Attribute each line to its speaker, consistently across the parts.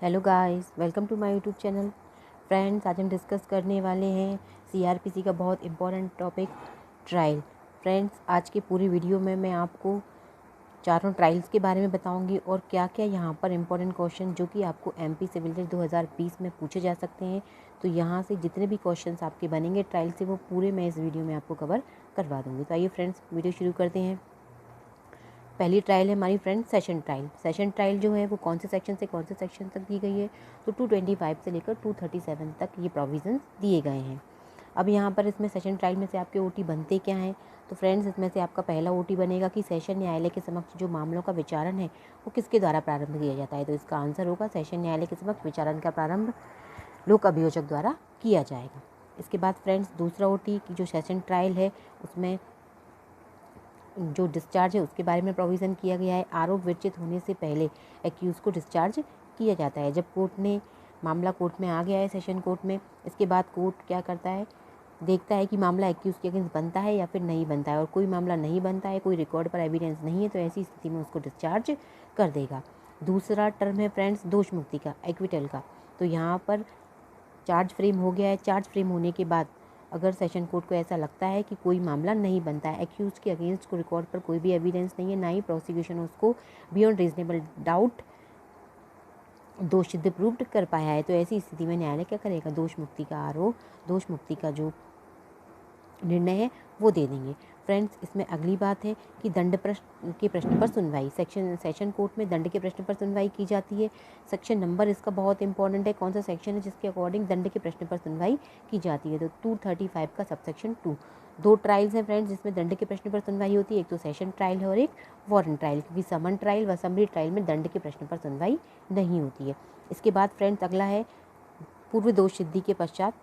Speaker 1: Hello guys, welcome to my YouTube channel. Friends, आज हम discuss करने वाले हैं सीआरपीसी का बहुत इम्पोर्टेंट टॉपिक ट्रायल। फ्रेंड्स, आज की पूरी वीडियो में मैं आपको चारों ट्रायल्स के बारे में बताऊंगी और क्या क्या यहाँ पर इम्पोर्टेंट क्वेश्चन जो कि आपको एमपी सिविल जज 2020 में पूछे जा सकते हैं। तो यहाँ से जितने भी क्वेश्चंस आपके बनेंगे ट्रायल से, वो पूरे मैं इस वीडियो में आपको कवर करवा दूँगी। तो आइए फ्रेंड्स, वीडियो शुरू करते हैं। पहली ट्रायल है हमारी friend session trial. Session trial जो है वो कौन से सेक्शन से कौन से सेक्शन तक दी गई है, तो 225 से लेकर 237 तक ये प्रोविज़न्स दिए गए हैं। अब यहाँ पर इसमें सेशन ट्रायल में से आपके ओटी बनते क्या हैं, तो फ्रेंड्स इसमें से आपका पहला ओटी बनेगा कि सेशन न्यायालय के समक्ष जो मामलों का विचारण है वो किसके द्वारा प्रारंभ किया जाता है। तो इसका आंसर होगा सेशन न्यायालय के समक्ष विचारण का प्रारंभ लोक अभियोजक द्वारा किया जाएगा। इसके बाद फ्रेंड्स दूसरा ओटी की जो सेशन ट्रायल है उसमें जो डिस्चार्ज है उसके बारे में प्रोविज़न किया गया है। आरोप विरचित होने से पहले एक्यूज़ को डिस्चार्ज किया जाता है। जब मामला कोर्ट में आ गया है सेशन कोर्ट में, इसके बाद कोर्ट क्या करता है, देखता है कि मामला एक्यूज़ के अगेंस्ट बनता है या फिर नहीं बनता है, और कोई मामला नहीं बनता है, कोई रिकॉर्ड पर एविडेंस नहीं है, तो ऐसी स्थिति में उसको डिस्चार्ज कर देगा। दूसरा टर्म है फ्रेंड्स दोष मुक्ति का, एक्विटल का। तो यहाँ पर चार्ज फ्रेम हो गया है। चार्ज फ्रेम होने के बाद अगर सेशन कोर्ट को ऐसा लगता है कि कोई मामला नहीं बनता है, एक्यूज के अगेंस्ट को रिकॉर्ड पर कोई भी एविडेंस नहीं है, ना ही प्रोसिक्यूशन उसको बियॉन्ड रीजनेबल डाउट दोष सिद्ध प्रूव्ड कर पाया है, तो ऐसी स्थिति में न्यायालय क्या करेगा, दोष मुक्ति का जो निर्णय है वो दे देंगे। फ्रेंड्स, इसमें अगली बात है कि दंड के प्रश्न पर सुनवाई। सेशन कोर्ट में दंड के प्रश्न पर सुनवाई की जाती है। सेक्शन नंबर इसका बहुत इंपॉर्टेंट है, कौन सा सेक्शन है जिसके अकॉर्डिंग दंड के प्रश्न पर सुनवाई की जाती है, तो 235 का सबसेक्शन 2। दो ट्रायल्स हैं फ्रेंड्स जिसमें दंड के प्रश्न पर सुनवाई होती है, एक तो सेशन ट्रायल है और एक वारंट ट्रायल, क्योंकि समन ट्रायल व समरी ट्रायल में दंड के प्रश्न पर सुनवाई नहीं होती है। इसके बाद फ्रेंड्स अगला है पूर्व दोष सिद्धि के पश्चात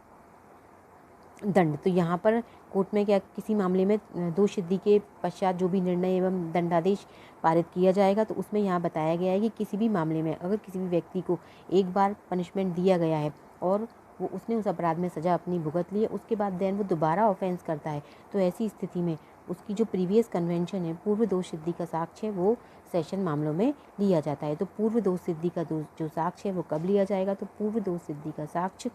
Speaker 1: दंड। तो यहाँ पर कोर्ट में क्या किसी मामले में दोष सिद्धि के पश्चात जो भी निर्णय एवं दंडादेश पारित किया जाएगा, तो उसमें यहाँ बताया गया है कि किसी भी मामले में अगर किसी भी व्यक्ति को एक बार पनिशमेंट दिया गया है और उसने उस अपराध में सज़ा अपनी भुगत ली है, उसके बाद देन वो दोबारा ऑफेंस करता है, तो ऐसी स्थिति में उसकी जो प्रीवियस कन्वेंशन है, पूर्व दोष सिद्धि का साक्ष्य है, वो सेशन मामलों में लिया जाता है। तो पूर्व दोष सिद्धि का जो साक्ष्य है वो कब लिया जाएगा, तो पूर्व दोष सिद्धि का साक्ष्य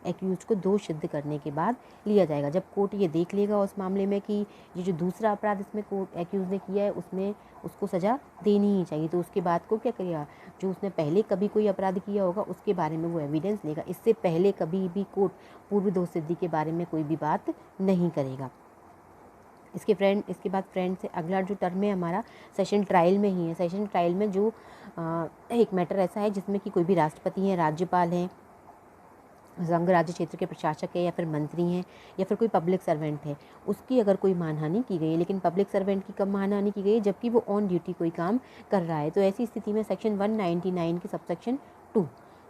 Speaker 1: एक्यूज को दोष सिद्ध करने के बाद लिया जाएगा। जब कोर्ट ये देख लेगा उस मामले में कि ये जो दूसरा अपराध इसमें कोर्ट एक्यूज ने किया है उसमें उसको सज़ा देनी ही चाहिए, तो उसके बाद को क्या करेगा, जो उसने पहले कभी कोई अपराध किया होगा उसके बारे में वो एविडेंस लेगा। इससे पहले कभी भी कोर्ट पूर्व दोष सिद्धि के बारे में कोई भी बात नहीं करेगा। इसके बाद फ्रेंड से अगला जो टर्म है हमारा सेशन ट्रायल में ही है। सेशन ट्रायल में जो एक मैटर ऐसा है जिसमें कि कोई भी राष्ट्रपति हैं, राज्यपाल हैं, संघ राज्य क्षेत्र के प्रशासक है, या फिर मंत्री हैं, या फिर कोई पब्लिक सर्वेंट है, उसकी अगर कोई मानहानि की गई है, लेकिन पब्लिक सर्वेंट की कब मानहानि की गई है, जबकि वो ऑन ड्यूटी कोई काम कर रहा है, तो ऐसी स्थिति में सेक्शन 199 के सबसेक्शन 2,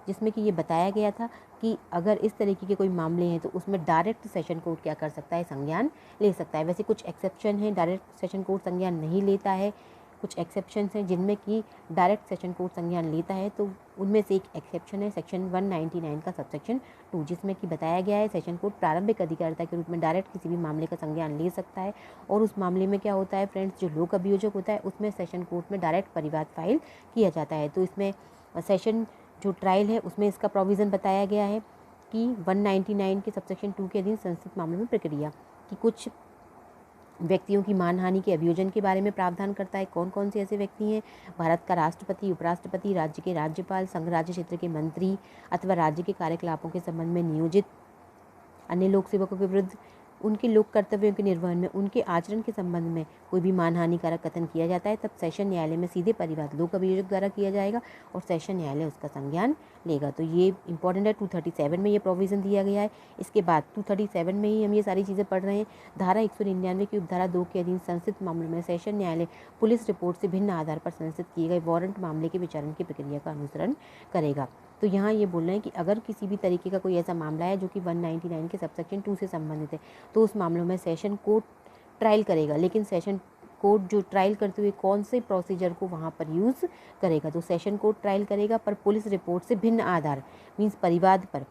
Speaker 1: जिसमें कि ये बताया गया था कि अगर इस तरीके के कोई मामले हैं तो उसमें डायरेक्ट सेशन कोर्ट क्या कर सकता है, संज्ञान ले सकता है। वैसे कुछ एक्सेप्शन है, डायरेक्ट सेशन कोर्ट संज्ञान नहीं लेता है, कुछ एक्सेप्शंस हैं जिनमें कि डायरेक्ट सेशन कोर्ट संज्ञान लेता है, तो उनमें से एक एक्सेप्शन है सेक्शन 199 का सबसेक्शन 2, जिसमें कि बताया गया है सेशन कोर्ट प्रारंभिक अधिकारिता के रूप में डायरेक्ट किसी भी मामले का संज्ञान ले सकता है। और उस मामले में क्या होता है फ्रेंड्स, जो लोक अभियोजक होता है उसमें सेशन कोर्ट में डायरेक्ट परिवाद फाइल किया जाता है। तो इसमें सेशन जो ट्रायल है उसमें इसका प्रोविज़न बताया गया है कि 199 के सबसेक्शन 2 के अधीन संस्थित मामलों में प्रक्रिया कि कुछ व्यक्तियों की मानहानि के अभियोजन के बारे में प्रावधान करता है। कौन कौन से ऐसे व्यक्ति हैं, भारत का राष्ट्रपति, उपराष्ट्रपति, राज्य के राज्यपाल, संघ राज्य क्षेत्र के मंत्री अथवा राज्य के कार्यकलापों के संबंध में नियोजित अन्य लोक सेवकों के विरुद्ध उनके लोक कर्तव्यों के निर्वहन में उनके आचरण के संबंध में कोई भी मानहानिकारक कथन किया जाता है, तब सेशन न्यायालय में सीधे परिवाद लोक अभियोजक द्वारा किया जाएगा और सेशन न्यायालय उसका संज्ञान लेगा। तो ये इंपॉर्टेंट है, 237 में ये प्रोविज़न दिया गया है। इसके बाद 237 में ही हम ये सारी चीज़ें पढ़ रहे हैं। धारा 199 की उपधारा 2 के अधीन संस्थित मामलों में सेशन न्यायालय पुलिस रिपोर्ट से भिन्न आधार पर संस्थित किए गए वारंट मामले के विचारण की प्रक्रिया का अनुसरण करेगा। तो यहाँ ये बोल रहे हैं कि अगर किसी भी तरीके का कोई ऐसा मामला है जो कि 199 के सबसेक्शन 2 से संबंधित है, तो उस मामलों में सेशन कोर्ट ट्रायल करेगा, लेकिन सेशन कोर्ट जो ट्रायल करते हुए कौन से प्रोसीजर को वहाँ पर यूज़ करेगा, तो सेशन कोर्ट ट्रायल करेगा पर पुलिस रिपोर्ट से भिन्न आधार मीन्स परिवाद पर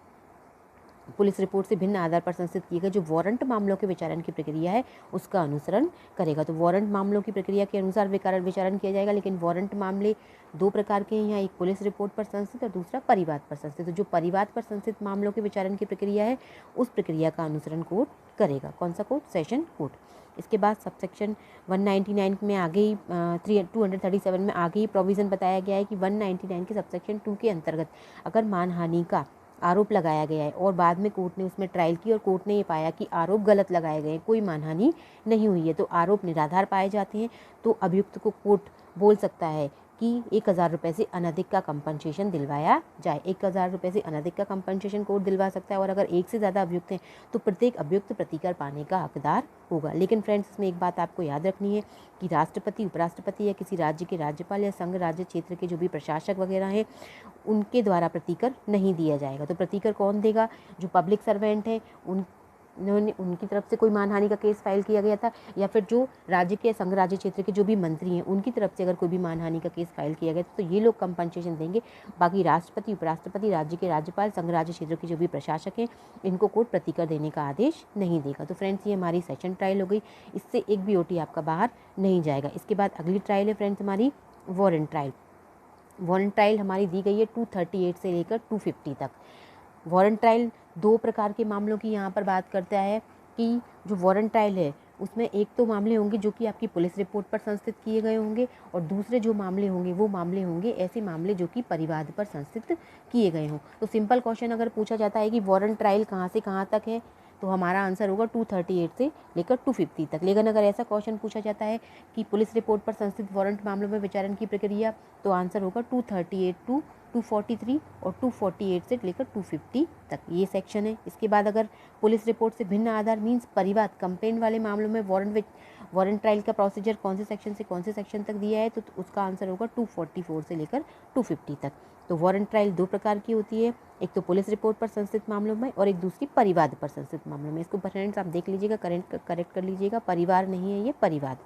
Speaker 1: पुलिस रिपोर्ट से भिन्न आधार पर संस्थित किए गए जो वारंट मामलों के विचारण की प्रक्रिया है उसका अनुसरण करेगा। तो वारंट मामलों की प्रक्रिया के अनुसार विचारण किया जाएगा, लेकिन वारंट मामले दो प्रकार के हैं यहाँ, एक पुलिस रिपोर्ट पर संस्थित और दूसरा परिवाद पर संस्थित। तो जो परिवाद पर संस्थित मामलों के विचारण की प्रक्रिया है उस प्रक्रिया का अनुसरण कोर्ट करेगा। कौन सा कोर्ट? Session court. इसके बाद सबसेक्शन 199 में आगे ही 237 में आगे ही प्रोविज़न बताया गया है कि 199 के सबसेक्शन 2 के अंतर्गत अगर मानहानि का आरोप लगाया गया है और बाद में कोर्ट ने उसमें ट्रायल की और कोर्ट ने ये पाया कि आरोप गलत लगाए गए हैं, कोई मानहानि नहीं हुई है, तो आरोप निराधार पाए जाते हैं, तो अभियुक्त को कोर्ट बोल सकता है कि 1000 रुपये से अनधिक का कंपनसेशन दिलवाया जाए। 1000 रुपये से अनधिक का कंपनसेशन कोर्ट दिलवा सकता है और अगर एक से ज़्यादा अभियुक्त हैं तो प्रत्येक अभियुक्त प्रतिकर पाने का हकदार होगा। लेकिन फ्रेंड्स, इसमें एक बात आपको याद रखनी है कि राष्ट्रपति, उपराष्ट्रपति या किसी राज्य के राज्यपाल या संघ राज्य क्षेत्र के जो भी प्रशासक वगैरह हैं उनके द्वारा प्रतिकर नहीं दिया जाएगा। तो प्रतिकर कौन देगा? जो पब्लिक सर्वेंट है उनकी तरफ से कोई मानहानि का केस फाइल किया गया था, या फिर जो राज्य के संघ राज्य क्षेत्र के जो भी मंत्री हैं उनकी तरफ से अगर कोई भी मानहानि का केस फाइल किया गया तो ये लोग कंपनसेशन देंगे। बाकी राष्ट्रपति, उपराष्ट्रपति, राज्य के राज्यपाल, संघ राज्य क्षेत्र के जो भी प्रशासक हैं इनको कोर्ट प्रतिकर देने का आदेश नहीं देगा। तो फ्रेंड्स, ये हमारी सेशन ट्रायल हो गई, इससे एक भी ओटी आपका बाहर नहीं जाएगा। इसके बाद अगली ट्रायल है फ्रेंड्स हमारी वारंट ट्रायल। वारंट ट्रायल हमारी दी गई है 238 से लेकर 250 तक। वारंट ट्रायल दो प्रकार के मामलों की यहाँ पर बात करता है कि जो वारंट ट्रायल है उसमें एक तो मामले होंगे जो कि आपकी पुलिस रिपोर्ट पर संस्थित किए गए होंगे और दूसरे जो मामले होंगे वो मामले होंगे ऐसे मामले जो कि परिवाद पर संस्थित किए गए हों। तो सिंपल क्वेश्चन अगर पूछा जाता है कि वारंट ट्रायल कहाँ से कहाँ तक है तो हमारा आंसर होगा 238 से लेकर 250 तक। लेकिन अगर ऐसा क्वेश्चन पूछा जाता है कि पुलिस रिपोर्ट पर संस्थित वारंट मामलों में विचारण की प्रक्रिया तो आंसर होगा 238 टू 243 और 248 से लेकर 250 तक ये सेक्शन है। इसके बाद अगर पुलिस रिपोर्ट से भिन्न आधार मीन्स परिवाद कंप्लेन वाले मामलों में वारंट ट्रायल का प्रोसीजर कौन से सेक्शन से कौन से सेक्शन तक दिया है तो उसका आंसर होगा 244 से लेकर 250 तक। तो वारंट ट्रायल दो प्रकार की होती है, एक तो पुलिस रिपोर्ट पर संस्थित मामलों में और एक दूसरी परिवाद पर संस्थित मामलों में। इसको फ्रेंड्स आप देख लीजिएगा, करेक्ट कर लीजिएगा, परिवार नहीं है ये परिवाद।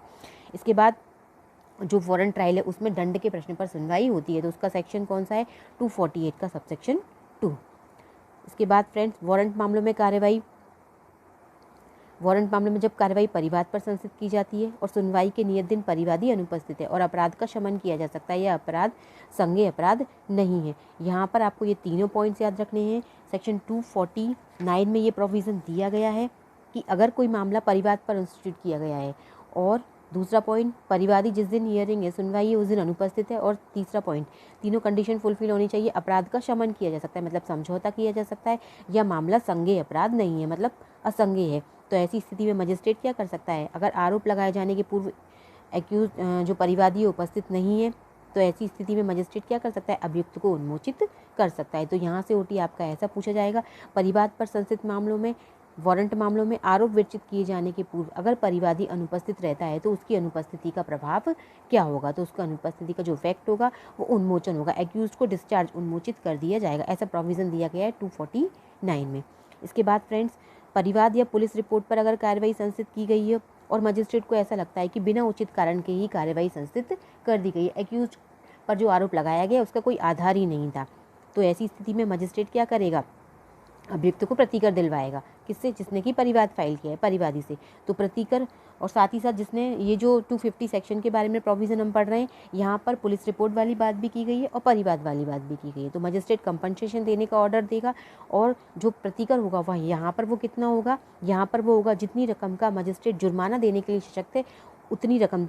Speaker 1: इसके बाद जो वारंट ट्रायल है उसमें दंड के प्रश्न पर सुनवाई होती है तो उसका सेक्शन कौन सा है? 248 का सबसेक्शन 2। इसके बाद फ्रेंड्स वारंट मामलों में जब कार्रवाई परिवाद पर संस्थित की जाती है और सुनवाई के नियत दिन परिवादी अनुपस्थित है और अपराध का शमन किया जा सकता है, यह अपराध संज्ञेय अपराध नहीं है। यहाँ पर आपको ये तीनों पॉइंट्स याद रखने हैं। सेक्शन 249 में ये प्रोविज़न दिया गया है कि अगर कोई मामला परिवाद पर इंस्टीट्यूट किया गया है और दूसरा पॉइंट परिवादी जिस दिन हियरिंग है सुनवाई है उस दिन अनुपस्थित है और तीसरा पॉइंट तीनों कंडीशन फुलफिल होनी चाहिए, अपराध का शमन किया जा सकता है मतलब समझौता किया जा सकता है, या मामला संज्ञेय अपराध नहीं है मतलब असंज्ञेय है। तो ऐसी स्थिति में मजिस्ट्रेट क्या कर सकता है? अगर आरोप लगाए जाने के पूर्व एक्यूज जो परिवादी उपस्थित नहीं है तो ऐसी स्थिति में मजिस्ट्रेट क्या कर सकता है? अभियुक्त को उन्मोचित कर सकता है। तो यहाँ से ओटी आपका ऐसा पूछा जाएगा, परिवाद पर संस्थित मामलों में वारंट मामलों में आरोप विरचित किए जाने के पूर्व अगर परिवादी अनुपस्थित रहता है तो उसकी अनुपस्थिति का प्रभाव क्या होगा? तो उसका अनुपस्थिति का जो इफेक्ट होगा वो उन्मोचन होगा, एक्यूज को डिस्चार्ज उन्मोचित कर दिया जाएगा। ऐसा प्रोविज़न दिया गया है 249 में। इसके बाद फ्रेंड्स परिवाद या पुलिस रिपोर्ट पर अगर कार्रवाई संस्थित की गई है और मजिस्ट्रेट को ऐसा लगता है कि बिना उचित कारण के ही कार्रवाई संस्थित कर दी गई है, एक्यूज पर जो आरोप लगाया गया उसका कोई आधार ही नहीं था, तो ऐसी स्थिति में मजिस्ट्रेट क्या करेगा? अभियुक्त को प्रतिकर दिलवाएगा। किससे? जिसने कि परिवाद फाइल किया है, परिवादी से। तो प्रतिकर और साथ ही साथ जिसने ये जो 250 सेक्शन के बारे में प्रोविज़न हम पढ़ रहे हैं यहाँ पर पुलिस रिपोर्ट वाली बात भी की गई है और परिवाद वाली बात भी की गई है। तो मजिस्ट्रेट कंपनसेशन देने का ऑर्डर देगा और जो प्रतिकर होगा वह यहाँ पर वो कितना होगा? यहाँ पर वो होगा जितनी रकम का मजिस्ट्रेट जुर्माना देने के लिए सशक्त है उतनी रकम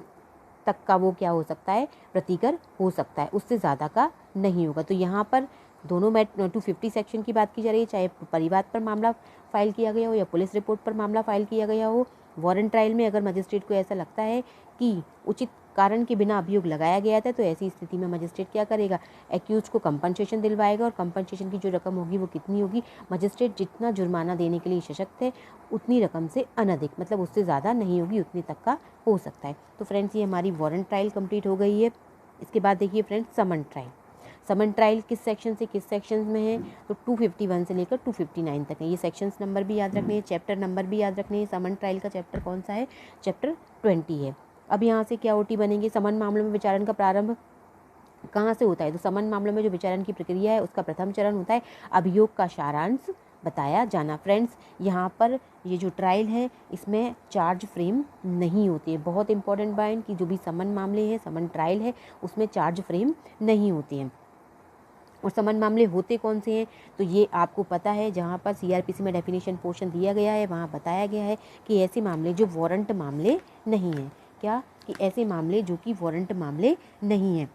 Speaker 1: तक का वो क्या हो सकता है? प्रतिकर हो सकता है, उससे ज़्यादा का नहीं होगा। तो यहाँ पर दोनों में 250 सेक्शन की बात की जा रही है, चाहे परिवाद पर मामला फाइल किया गया हो या पुलिस रिपोर्ट पर मामला फाइल किया गया हो। वारंट ट्रायल में अगर मजिस्ट्रेट को ऐसा लगता है कि उचित कारण के बिना अभियोग लगाया गया था तो ऐसी स्थिति में मजिस्ट्रेट क्या करेगा? एक्यूज को कंपनसेशन दिलवाएगा और कंपनसेशन की जो रकम होगी वो कितनी होगी? मजिस्ट्रेट जितना जुर्माना देने के लिए सशक्त है उतनी रकम से अनधिक मतलब उससे ज़्यादा नहीं होगी, उतनी तक का हो सकता है। तो फ्रेंड्स ये हमारी वारंट ट्रायल कंप्लीट हो गई है। इसके बाद देखिए फ्रेंड्स समन ट्रायल। समन ट्रायल किस सेक्शन से किस सेक्शन में है? तो 251 से लेकर 259 तक है। ये सेक्शंस नंबर भी याद रखने हैं, चैप्टर नंबर भी याद रखने हैं। समन ट्रायल का चैप्टर कौन सा है? चैप्टर 20 है। अब यहाँ से क्या ओटी बनेंगे? समन मामलों में विचारण का प्रारंभ कहाँ से होता है? तो समन मामलों में जो विचारण की प्रक्रिया है उसका प्रथम चरण होता है अभियोग का सारांश बताया जाना। फ्रेंड्स, यहाँ पर ये जो ट्रायल है इसमें चार्ज फ्रेम नहीं होती है। बहुत इंपॉर्टेंट पॉइंट कि जो भी समन मामले हैं, समन ट्रायल है, उसमें चार्ज फ्रेम नहीं होते हैं। और समन मामले होते कौन से हैं, तो ये आपको पता है, जहाँ पर सीआरपीसी में डेफिनेशन पोर्शन दिया गया है वहाँ बताया गया है कि ऐसे मामले जो वारंट मामले नहीं हैं, क्या कि ऐसे मामले जो कि वारंट मामले नहीं हैं।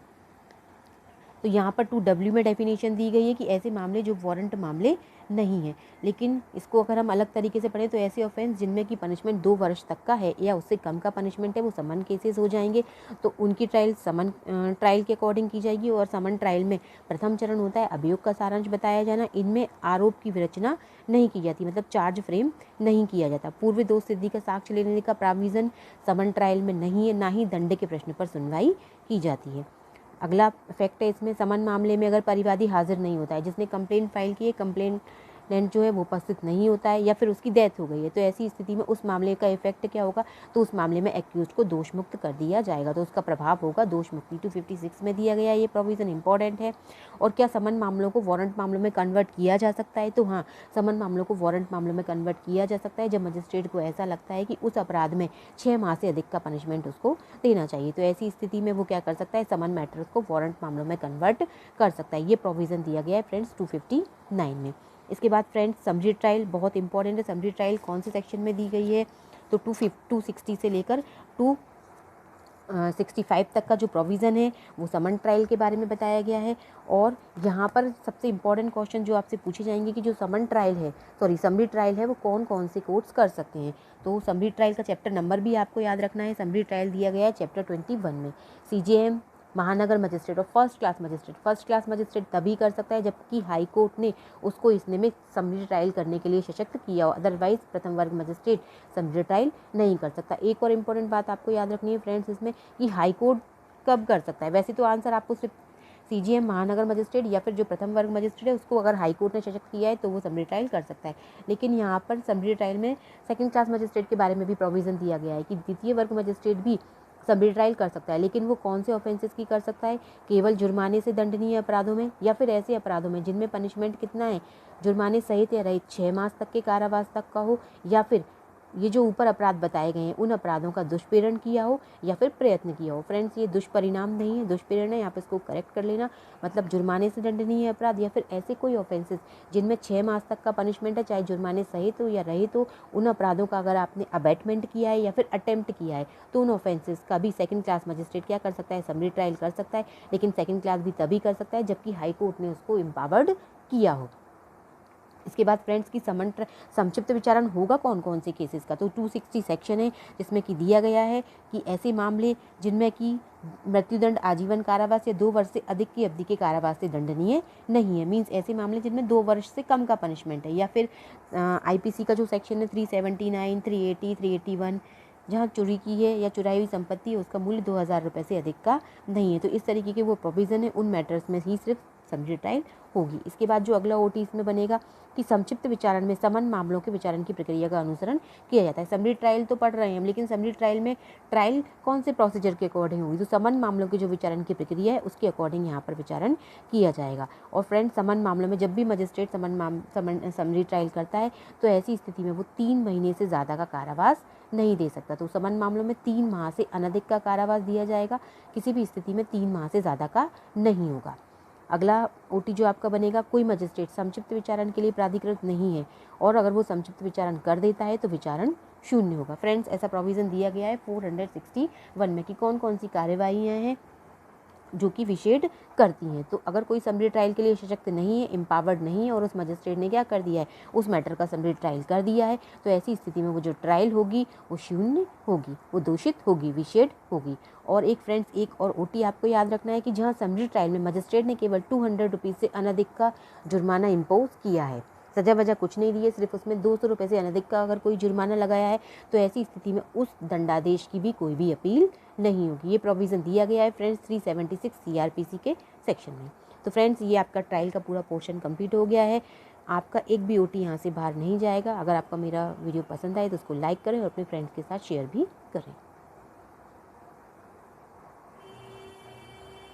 Speaker 1: तो यहाँ पर 2W में डेफिनेशन दी गई है कि ऐसे मामले जो वारंट मामले नहीं हैं। लेकिन इसको अगर हम अलग तरीके से पढ़ें तो ऐसे ऑफेंस जिनमें कि पनिशमेंट 2 वर्ष तक का है या उससे कम का पनिशमेंट है, वो समन केसेस हो जाएंगे। तो उनकी ट्रायल समन ट्रायल के अकॉर्डिंग की जाएगी। और समन ट्रायल में प्रथम चरण होता है अभियोग का सारांश बताया जाना। इनमें आरोप की विरचना नहीं की जाती, मतलब चार्ज फ्रेम नहीं किया जाता। पूर्व दोष सिद्धि का साक्ष्य लेने का प्राविजन समन ट्रायल में नहीं है, ना ही दंड के प्रश्न पर सुनवाई की जाती है। अगला फैक्ट है इसमें, समन मामले में अगर परिवादी हाजिर नहीं होता है, जिसने कंप्लेंट फाइल की है, कंप्लेंट जो है वो उपस्थित नहीं होता है या फिर उसकी डेथ हो गई है, तो ऐसी स्थिति में उस मामले का इफेक्ट क्या होगा, तो उस मामले में एक्यूज को दोष मुक्त कर दिया जाएगा। तो उसका प्रभाव होगा दोष मुक्ति। 256 में दिया गया ये प्रोविज़न इंपॉर्टेंट है। और क्या समन मामलों को वारंट मामलों में कन्वर्ट किया जा सकता है, तो हाँ, समन मामलों को वारंट मामलों में कन्वर्ट किया जा सकता है जब मजिस्ट्रेट को ऐसा लगता है कि उस अपराध में 6 माह से अधिक का पनिशमेंट उसको देना चाहिए। तो ऐसी स्थिति में वो क्या कर सकता है, समन मैटर्स को वारंट मामलों में कन्वर्ट कर सकता है। ये प्रोविज़न दिया गया है फ्रेंड्स 259 में। इसके बाद फ्रेंड्स समरी ट्रायल बहुत इंपॉर्टेंट है। समरी ट्रायल कौन से सेक्शन में दी गई है, तो 260 से लेकर 265 तक का जो प्रोविज़न है वो समन ट्रायल के बारे में बताया गया है। और यहाँ पर सबसे इम्पॉर्टेंट क्वेश्चन जो आपसे पूछे जाएंगे कि जो समन ट्रायल है, समरी ट्रायल है, वो कौन कौन से कोर्ट्स कर सकते हैं। तो समरी ट्रायल का चैप्टर नंबर भी आपको याद रखना है। समरी ट्रायल दिया गया है चैप्टर 21 में। CJM, महानगर मजिस्ट्रेट और फर्स्ट क्लास मजिस्ट्रेट तभी कर सकता है जबकि हाई कोर्ट ने उसको इसने में समरी ट्रायल करने के लिए सशक्त किया हो, अदरवाइज प्रथम वर्ग मजिस्ट्रेट समरी ट्रायल नहीं कर सकता। एक और इम्पोर्टेंट बात आपको याद रखनी है फ्रेंड्स इसमें कि हाई कोर्ट कब कर सकता है। वैसे तो आंसर आपको सिर्फ CJM, महानगर मजिस्ट्रेट या फिर जो प्रथम वर्ग मजिस्ट्रेट है उसको अगर हाई कोर्ट ने सशक्त किया है तो वो समरी ट्रायल कर सकता है। लेकिन यहाँ पर समरी ट्रायल में सेकंड क्लास मजिस्ट्रेट के बारे में भी प्रोविज़न दिया गया है कि द्वितीय वर्ग मजिस्ट्रेट भी समरी ट्रायल कर सकता है। लेकिन वो कौन से ऑफेंसेस की कर सकता है, केवल जुर्माने से दंडनीय अपराधों में या फिर ऐसे अपराधों में जिनमें पनिशमेंट कितना है, जुर्माने सहित या रहित 6 मास तक के कारावास तक का हो, या फिर ये जो ऊपर अपराध बताए गए हैं उन अपराधों का दुष्प्रेरण किया हो या फिर प्रयत्न किया हो। फ्रेंड्स, ये दुष्परिणाम नहीं है, दुष्प्रेरण है, यहाँ पे इसको करेक्ट कर लेना। मतलब जुर्माने से दंडनीय अपराध या फिर ऐसे कोई ऑफेंसेस जिनमें 6 मास तक का पनिशमेंट है, चाहे जुर्माने सहित हो या रहित हो, उन अपराधों का अगर आपने अबैटमेंट किया है या फिर अटेम्प्ट किया है तो उन ऑफेंसेस का भी सेकंड क्लास मजिस्ट्रेट क्या कर सकता है, समरी ट्रायल कर सकता है। लेकिन सेकंड क्लास भी तभी कर सकता है जबकि हाई कोर्ट ने उसको एम्पावर्ड किया हो। इसके बाद फ्रेंड्स की संक्षिप्त विचारण होगा कौन कौन से केसेस का, तो 260 सेक्शन है जिसमें कि दिया गया है कि ऐसे मामले जिनमें कि मृत्युदंड, आजीवन कारावास या 2 वर्ष से अधिक की अवधि के कारावास से दंडनीय नहीं है। मीन्स ऐसे मामले जिनमें 2 वर्ष से कम का पनिशमेंट है। या फिर IPC का जो सेक्शन है 379, 380, 381, जहाँ चोरी की है या चुराई हुई संपत्ति है उसका मूल्य 2000 रुपये से अधिक का नहीं है। तो इस तरीके के वो प्रोविज़न है, उन मैटर्स में ही सिर्फ समरी ट्रायल होगी। इसके बाद जो अगला OT इसमें बनेगा कि संक्षिप्त विचारण में समन मामलों के विचारण की प्रक्रिया का अनुसरण किया जाता है। समरी ट्रायल तो पढ़ रहे हैं हम, लेकिन समरी ट्रायल में ट्रायल कौन से प्रोसीजर के अकॉर्डिंग होगी, तो समन मामलों की जो विचारण की प्रक्रिया है उसके अकॉर्डिंग यहाँ पर विचारण किया जाएगा। और फ्रेंड्स, समन मामलों में जब भी मजिस्ट्रेट समरी ट्रायल करता है तो ऐसी स्थिति में वो 3 महीने से ज़्यादा का कारावास नहीं दे सकता। तो समन मामलों में 3 माह से अनधिक का कारावास दिया जाएगा, किसी भी स्थिति में 3 माह से ज़्यादा का नहीं होगा। अगला OT जो आपका बनेगा, कोई मजिस्ट्रेट संक्षिप्त विचारण के लिए प्राधिकृत नहीं है और अगर वो संक्षिप्त विचारण कर देता है तो विचारण शून्य होगा। फ्रेंड्स, ऐसा प्रोविज़न दिया गया है 461 में कि कौन कौन सी कार्यवाहियाँ हैं जो कि विषेड करती हैं। तो अगर कोई समरी ट्रायल के लिए सशक्त नहीं है, एम्पावर्ड नहीं है और उस मजिस्ट्रेट ने क्या कर दिया है, उस मैटर का समरी ट्रायल कर दिया है, तो ऐसी स्थिति में वो जो ट्रायल होगी वो शून्य होगी, वो दूषित होगी, विषेड होगी। और एक फ्रेंड्स, एक और OT आपको याद रखना है कि जहाँ समरी ट्रायल में मजिस्ट्रेट ने केवल 200 रुपीज़ से अनधिक का जुर्माना इम्पोज किया है, सजा वजह कुछ नहीं दी है, सिर्फ उसमें 200 रुपये से अनधिक का अगर कोई जुर्माना लगाया है, तो ऐसी स्थिति में उस दंडादेश की भी कोई भी अपील नहीं होगी। ये प्रोविज़न दिया गया है फ्रेंड्स 376 CRPC के सेक्शन में। तो फ्रेंड्स, ये आपका ट्रायल का पूरा पोर्शन कंप्लीट हो गया है। आपका एक भी OT यहाँ से बाहर नहीं जाएगा। अगर आपका मेरा वीडियो पसंद आए तो उसको लाइक करें और अपने फ्रेंड्स के साथ शेयर भी करें।